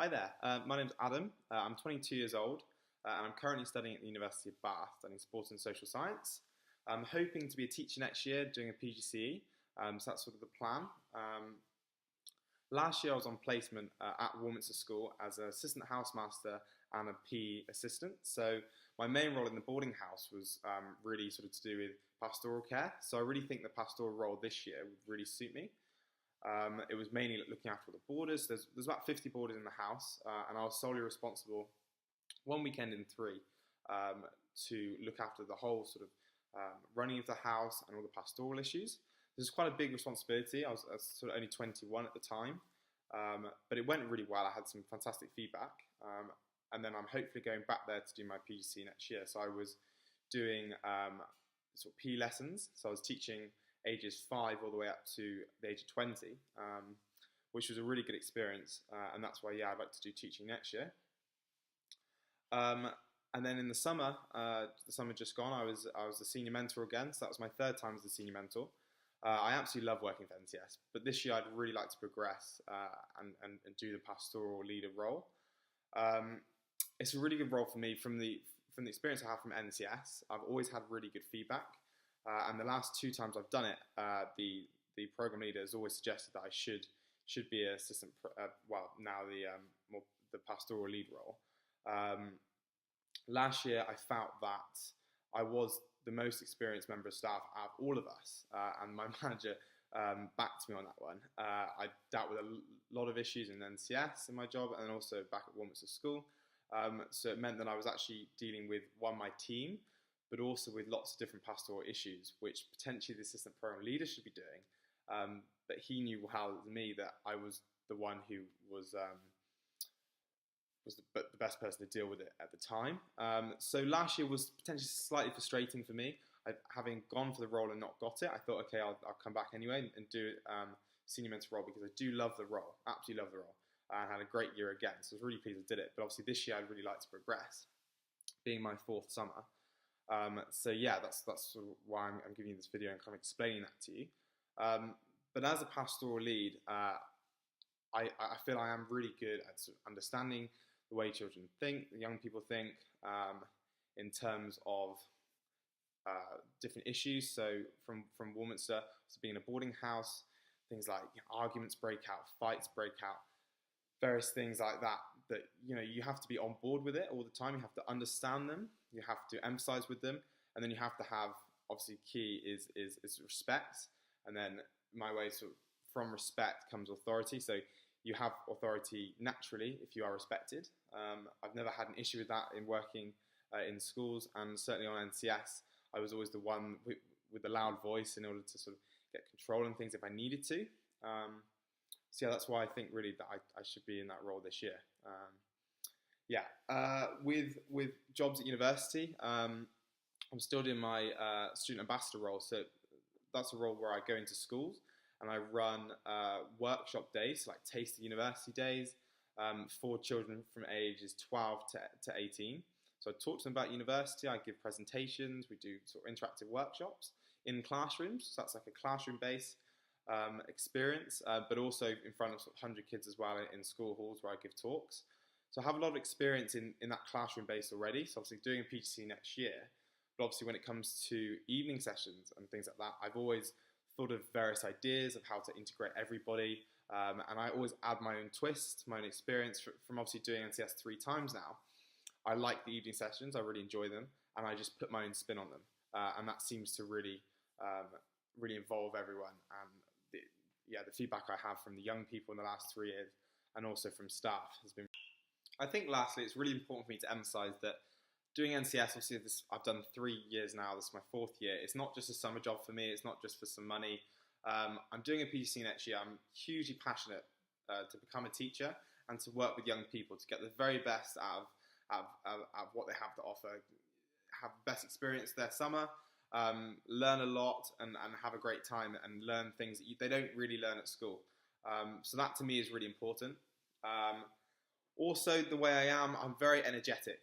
Hi there, my name's Adam. I'm 22 years old and I'm currently studying at the University of Bath, studying sports and social science. I'm hoping to be a teacher next year doing a PGCE, so that's sort of the plan. Last year I was on placement at Warminster School as an assistant housemaster and a PE assistant. So my main role in the boarding house was really sort of to do with pastoral care. So I really think the pastoral role this year would really suit me. It was mainly looking after the boarders. There's about 50 boarders in the house, and I was solely responsible one weekend in three to look after the whole sort of running of the house and all the pastoral issues. This is quite a big responsibility. I was sort of only 21 at the time, but it went really well. I had some fantastic feedback, and then I'm hopefully going back there to do my PGC next year. So I was doing sort of PE lessons. So I was teaching ages 5 all the way up to the age of 20, which was a really good experience, and that's why, yeah, I'd like to do teaching next year. And then in the summer just gone, I was the senior mentor again, so that was my third time as the senior mentor. I absolutely love working for NCS, but this year I'd really like to progress and do the pastoral leader role. It's a really good role for me from the experience I have from NCS. I've always had really good feedback. And the last 2 times I've done it, the program leader has always suggested that I should be an assistant. Now the pastoral lead role. Last year I felt that I was the most experienced member of staff out of all of us, and my manager backed me on that one. I dealt with a lot of issues in NCS in my job, and also back at Warminster School. So it meant that I was actually dealing with my team, but also with lots of different pastoral issues, which potentially the assistant program leader should be doing. But he knew well as me that I was the one who was the best person to deal with it at the time. So last year was potentially slightly frustrating for me. Having gone for the role and not got it, I thought, okay, I'll come back anyway and do senior mentor role, because I do love the role, absolutely love the role. And had a great year again, so I was really pleased I did it. But obviously this year I'd really like to progress, being my 4th summer. So yeah, that's sort of why I'm giving you this video and kind of explaining that to you. But as a pastoral lead, I feel I am really good at sort of understanding the way children think, the young people think, in terms of different issues. So from Warminster, so being in a boarding house, things like arguments break out, fights break out, various things like that you have to be on board with it all the time. You have to understand them, you have to emphasize with them, and then you have to have, obviously key is respect. And then my way, sort of from respect comes authority. So you have authority naturally if you are respected. I've never had an issue with that in working in schools, and certainly on NCS I was always the one with the loud voice in order to sort of get control on things if I needed to. So yeah, that's why I think really that I should be in that role this year. With jobs at university, I'm still doing my student ambassador role. So that's a role where I go into schools and I run workshop days, like Taste the University days, for children from ages 12 to 18. So I talk to them about university, I give presentations, we do sort of interactive workshops in classrooms. So that's like a classroom-based experience, but also in front of sort of 100 kids as well in school halls where I give talks. So I have a lot of experience in that classroom base already. So obviously doing a PGC next year, but obviously when it comes to evening sessions and things like that, I've always thought of various ideas of how to integrate everybody, and I always add my own twist, my own experience from obviously doing NCS 3 times now. I like the evening sessions, I really enjoy them, and I just put my own spin on them, and that seems to really involve everyone. And the feedback I have from the young people in the last 3 years, and also from staff, has been. I think lastly, it's really important for me to emphasise that doing NCS, obviously I've done 3 years now, this is my 4th year. It's not just a summer job for me, it's not just for some money. I'm doing a PGC next year. I'm hugely passionate to become a teacher and to work with young people to get the very best out of what they have to offer, have the best experience their summer, learn a lot and have a great time and learn things that they don't really learn at school. So that to me is really important. Also, the way I am, I'm very energetic.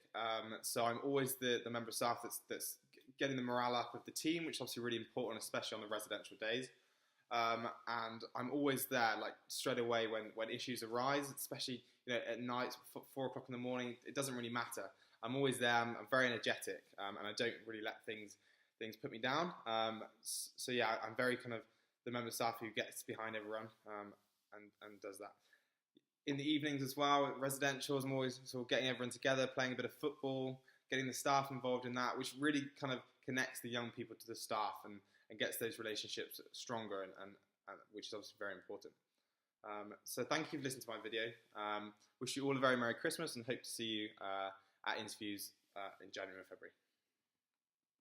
So I'm always the member of staff that's getting the morale up of the team, which is obviously really important, especially on the residential days. and I'm always there, like straight away when issues arise, especially at night, 4 o'clock in the morning. It doesn't really matter. I'm always there. I'm very energetic, and I don't really let things put me down. So yeah, I'm very kind of the member of staff who gets behind everyone, and does that. In the evenings as well, at residentials, I'm always sort of getting everyone together, playing a bit of football, getting the staff involved in that, which really kind of connects the young people to the staff and gets those relationships stronger, and which is obviously very important. So thank you for listening to my video. Wish you all a very Merry Christmas, and hope to see you at interviews in January and February.